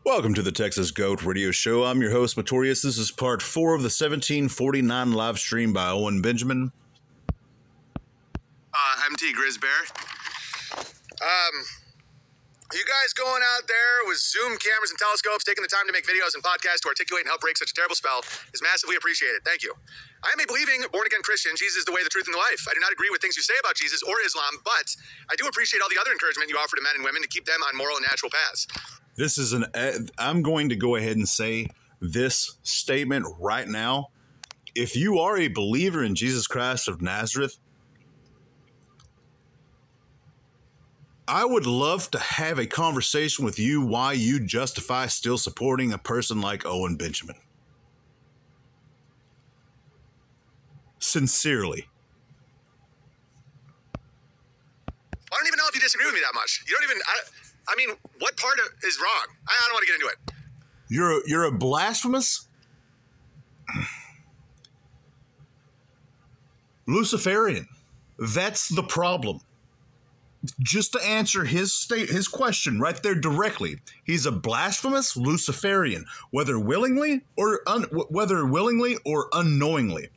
Welcome to the Texas Goat Radio Show. I'm your host, Matorius. This is part 4 of the 1749 live stream by Owen Benjamin. MT Grizzbear. You guys going out there with Zoom cameras and telescopes, taking the time to make videos and podcasts to articulate and help break such a terrible spell is massively appreciated. Thank you. I am a believing, born-again Christian. Jesus is the way, the truth, and the life. I do not agree with things you say about Jesus or Islam, but I do appreciate all the other encouragement you offer to men and women to keep them on moral and natural paths. I'm going to go ahead and say this statement right now. If you are a believer in Jesus Christ of Nazareth, I would love to have a conversation with you why you justify still supporting a person like Owen Benjamin. Sincerely. I don't even know if you disagree with me that much. You don't even... I mean, what part is wrong? I don't want to get into it. You're a blasphemous Luciferian. That's the problem. Just to answer his question right there directly, he's a blasphemous Luciferian, whether willingly or unknowingly.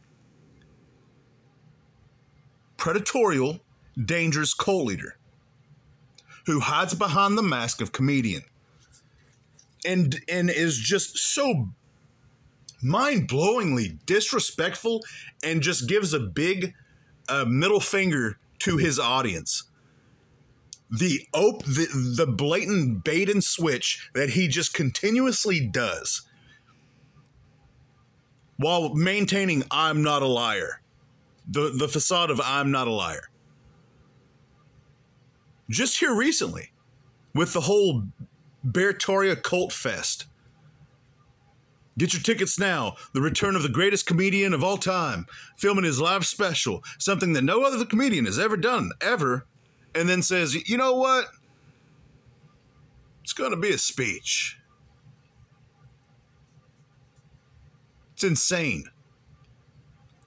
Predatorial, dangerous cult leader who hides behind the mask of comedian and is just so mind-blowingly disrespectful and just gives a big middle finger to his audience. The blatant bait and switch that he just continuously does while maintaining I'm not a liar. The facade of I'm not a liar. Just here recently, with the whole Beartoria Cult Fest. Get your tickets now. The return of the greatest comedian of all time, filming his live special, something that no other comedian has ever done, ever, and then says, you know what? It's going to be a speech. It's insane.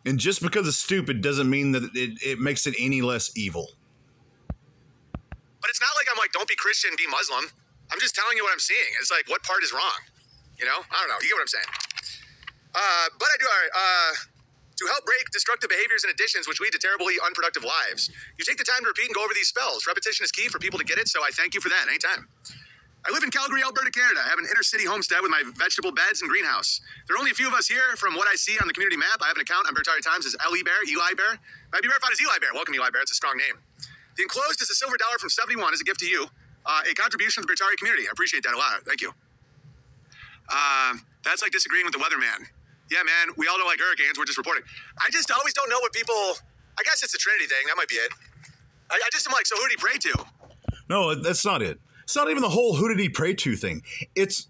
And just because it's stupid doesn't mean that it makes it any less evil. But it's not like I'm like, don't be Christian, be Muslim. I'm just telling you what I'm seeing. It's like, what part is wrong? You know? I don't know. You get what I'm saying. But I do, all right. To help break destructive behaviors and additions which lead to terribly unproductive lives, you take the time to repeat and go over these spells. Repetition is key for people to get it, so I thank you for that anytime. I live in Calgary, Alberta, Canada. I have an inner city homestead with my vegetable beds and greenhouse. There are only a few of us here. From what I see on the community map, I have an account on Beartoria Times as Eli Bear. Might be verified as Eli Bear. Welcome, Eli Bear. It's a strong name. The enclosed is a silver dollar from 71 as a gift to you. A contribution to the Beartoria community. I appreciate that a lot. Thank you. That's like disagreeing with the weatherman. Yeah, man, we all don't like hurricanes. We're just reporting. I just always don't know what people... I guess it's a Trinity thing. That might be it. I just am like, so who did he pray to? No, that's not it. It's not even the whole who did he pray to thing. It's...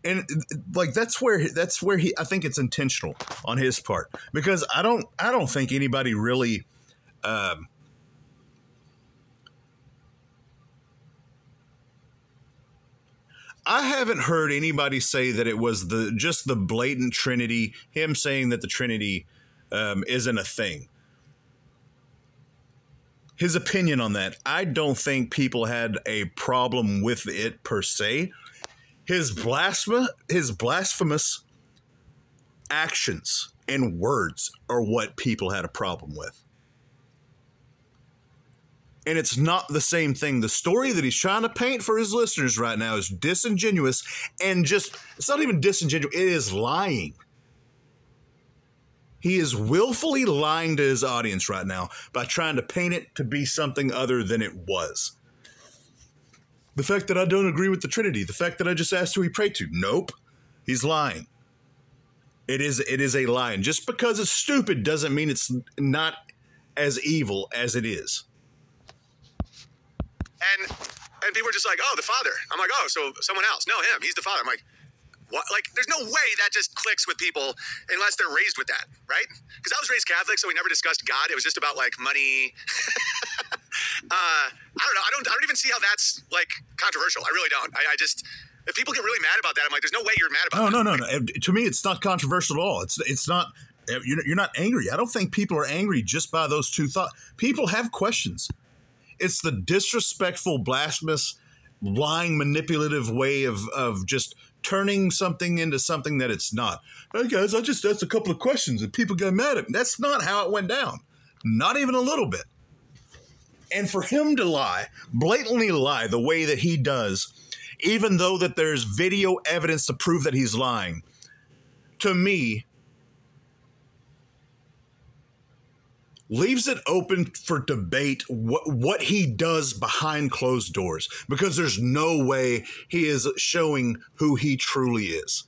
And like that's where he I think it's intentional on his part, because I don't think anybody really I haven't heard anybody say that it was just the blatant Trinity, him saying that the Trinity isn't a thing. His opinion on that, I don't think people had a problem with it per se. His blasphemous actions and words are what people had a problem with. And it's not the same thing. The story that he's trying to paint for his listeners right now is disingenuous and it's not even disingenuous, it is lying. He is willfully lying to his audience right now by trying to paint it to be something other than it was. The fact that I don't agree with the Trinity, the fact that I just asked who he prayed to, nope, he's lying. It is a lie. And just because it's stupid doesn't mean it's not as evil as it is. And people are just like, oh, the Father. I'm like, oh, so someone else. No, him. He's the Father. I'm like, what? Like, there's no way that just clicks with people unless they're raised with that, right? Because I was raised Catholic, so we never discussed God. It was just about, like, money. I don't know. I don't even see how that's, like, controversial. I really don't. I just... If people get really mad about that, I'm like, there's no way you're mad about that. No. To me, it's not controversial at all. It's not... You're not angry. I don't think people are angry just by those two thoughts. People have questions. It's the disrespectful, blasphemous lying, manipulative way of just turning something into something that it's not. Hey guys, I just asked a couple of questions and people got mad at me. That's not how it went down. Not even a little bit. And for him to lie, blatantly lie the way that he does, even though that there's video evidence to prove that he's lying, to me, leaves it open for debate what he does behind closed doors, because there's no way he is showing who he truly is.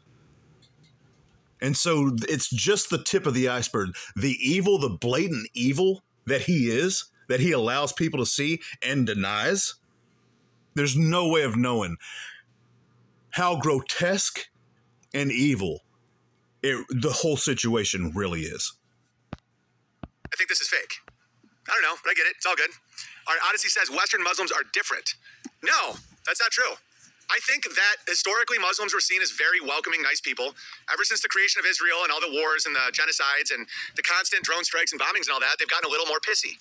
And so it's just the tip of the iceberg. The evil, the blatant evil that he is, that he allows people to see and denies, there's no way of knowing how grotesque and evil the whole situation really is. I think this is fake. I don't know, but I get it. It's all good. All right, Odyssey says Western Muslims are different. No, that's not true. I think that historically Muslims were seen as very welcoming, nice people. Ever since the creation of Israel and all the wars and the genocides and the constant drone strikes and bombings and all that, they've gotten a little more pissy.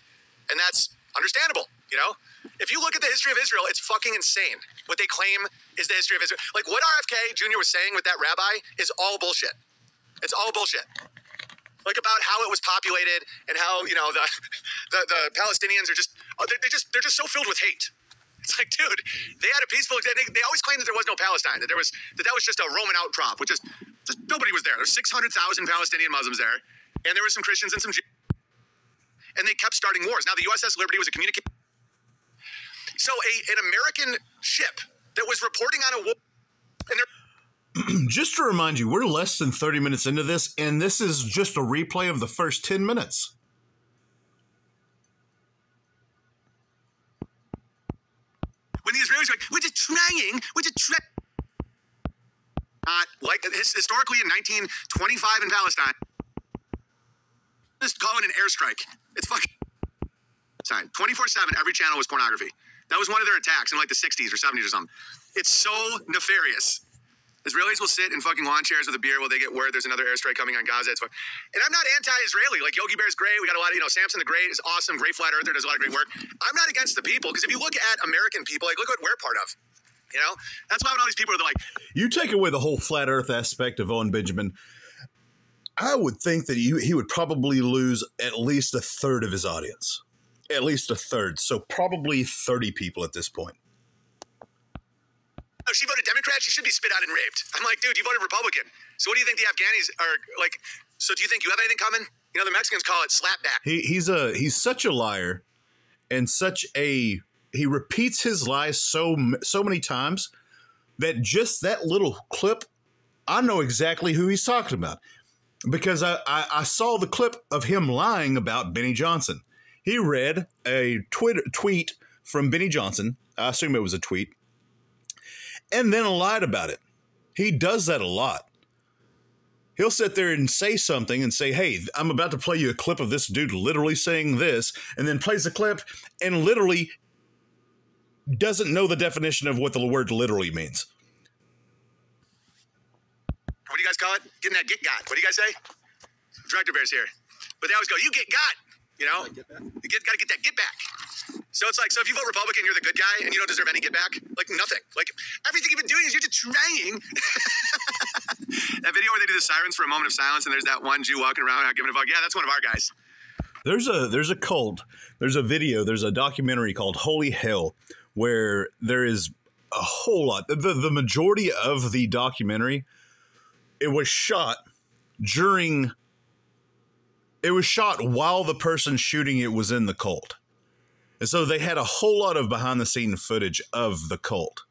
And that's understandable, you know? If you look at the history of Israel, it's fucking insane. What they claim is the history of Israel. Like what RFK Jr. was saying with that rabbi is all bullshit. It's all bullshit. Like about how it was populated and how, you know, the Palestinians are just, they're just so filled with hate. It's like, dude, they had a peaceful, they always claimed that there was no Palestine, that that was just a Roman outcrop, which just nobody was there. There's 600,000 Palestinian Muslims there, and there were some Christians and some Jews, and they kept starting wars. Now the USS Liberty was a communication. So an American ship that was reporting on a war, and they're just to remind you, we're less than 30 minutes into this, and this is just a replay of the first 10 minutes. When the Israelis were like, we're just trying. Like historically in 1925 in Palestine, just call it an airstrike. It's fucking time. 24/7, every channel was pornography. That was one of their attacks in like the 60s or 70s or something. It's so nefarious. Israelis will sit in fucking lawn chairs with a beer while they get word there's another airstrike coming on Gaza. And I'm not anti-Israeli. Like Yogi Bear's great. We got a lot of, you know, Samson the Great is awesome. Great flat earther, does a lot of great work. I'm not against the people, because if you look at American people, like look what we're part of. You know, that's why when all these people are like, you take away the whole flat earth aspect of Owen Benjamin, I would think that he would probably lose at least a third of his audience. At least a third. So probably 30 people at this point. oh, she voted Democrat, she should be spit out and raped. I'm like, dude, you voted Republican. So what do you think the Afghanis are like? So do you think you have anything coming? You know, the Mexicans call it slapback. He's such a liar, and he repeats his lies so many times that just that little clip, I know exactly who he's talking about, because I saw the clip of him lying about Benny Johnson. He read a tweet from Benny Johnson. I assume it was a tweet. And then lied about it. He does that a lot. He'll sit there and say something and say, hey, I'm about to play you a clip of this dude literally saying this, and then plays the clip and literally doesn't know the definition of what the word literally means. What do you guys call it? Getting that get got. What do you guys say? Director Bear's here. But they always go, you get got. You know? You got to get that get back. So it's like, so if you vote Republican, you're the good guy and you don't deserve any get back? Like nothing. Like everything you've been doing is you're just trying. That video where they do the sirens for a moment of silence and there's that one Jew walking around not giving a fuck. Yeah, that's one of our guys. There's a cult. There's a video. There's a documentary called Holy Hell where there is a whole lot. The majority of the documentary, it was shot while the person shooting it was in the cult. And so they had a whole lot of behind the scene footage of the cult.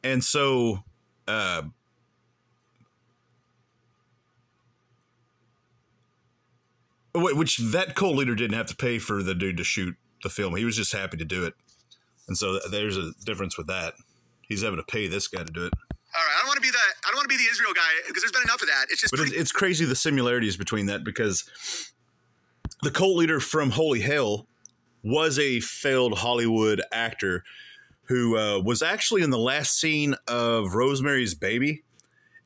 And so, which that cult leader didn't have to pay for the dude to shoot the film. He was just happy to do it. And so there's a difference with that. He's having to pay this guy to do it. All right, I don't want to be the Israel guy because there's been enough of that. It's just, it's crazy the similarities between that, because the cult leader from Holy Hell was a failed Hollywood actor who was actually in the last scene of Rosemary's Baby,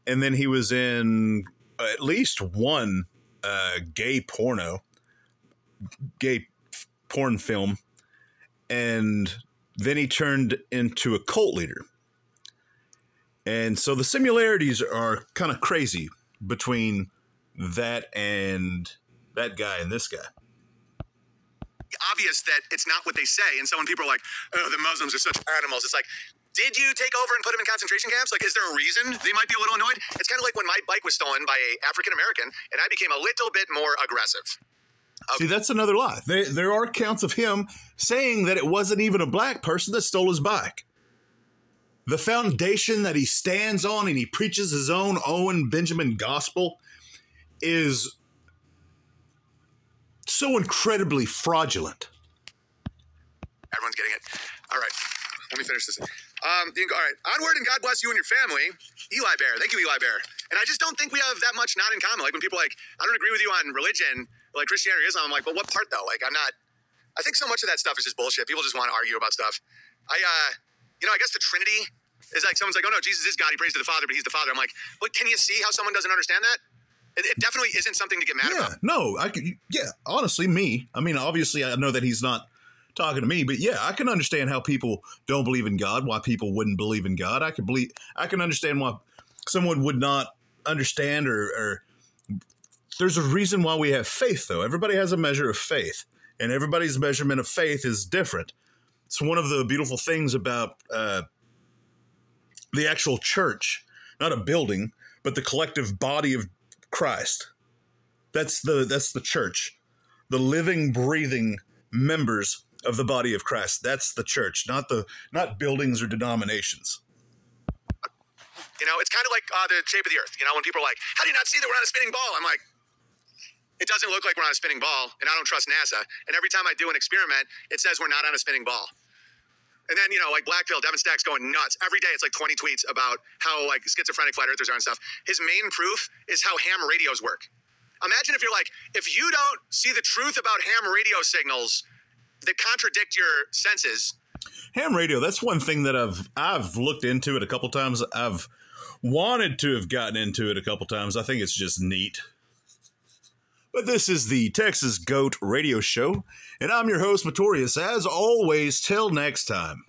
and then he was in at least one gay porn film, and Then he turned into a cult leader. And so the similarities are kind of crazy between that and that guy and this guy. Obvious that it's not what they say. And so when people are like, oh, the Muslims are such animals, it's like, did you take over and put them in concentration camps? Like, is there a reason they might be a little annoyed? It's kind of like when my bike was stolen by a African-American and I became a little bit more aggressive. See, that's another lie. There are accounts of him saying that it wasn't even a black person that stole his bike. The foundation that he stands on and he preaches his own Owen Benjamin gospel is so incredibly fraudulent. Everyone's getting it. All right. Let me finish this. All right. Onward, and God bless you and your family. Eli Bear. Thank you, Eli Bear. And I just don't think we have that much not in common. Like when people are like, I don't agree with you on religion, like Christianity or Islam. I'm like, well, what part though? Like I think so much of that stuff is just bullshit. People just want to argue about stuff. I guess the Trinity is like someone's like, oh no, Jesus is God. He prays to the Father, but he's the Father. I'm like, but can you see how someone doesn't understand that? It definitely isn't something to get mad about. No, honestly, me. I mean, obviously, I know that he's not talking to me, but yeah, I can understand how people don't believe in God, why people wouldn't believe in God. I can understand why someone would not understand or there's a reason why we have faith, though. Everybody has a measure of faith, and everybody's measurement of faith is different. It's one of the beautiful things about the actual church, not a building, but the collective body of Christ. That's the church, the living, breathing members of the body of Christ. That's the church, not buildings or denominations. It's kind of like the shape of the earth. When people are like, how do you not see that we're on a spinning ball? I'm like, it doesn't look like we're on a spinning ball, and I don't trust NASA. And every time I do an experiment, it says we're not on a spinning ball. And then, like Black Pill, Devin Stack's going nuts. Every day it's like 20 tweets about how like schizophrenic flat earthers are and stuff. His main proof is how ham radios work. Imagine if you're like, if you don't see the truth about ham radio signals that contradict your senses. Ham radio, that's one thing that I've looked into it a couple times. I've wanted to have gotten into it a couple times. I think it's just neat. But this is the Texas Goat Radio Show, and I'm your host, Matorius. As always, till next time.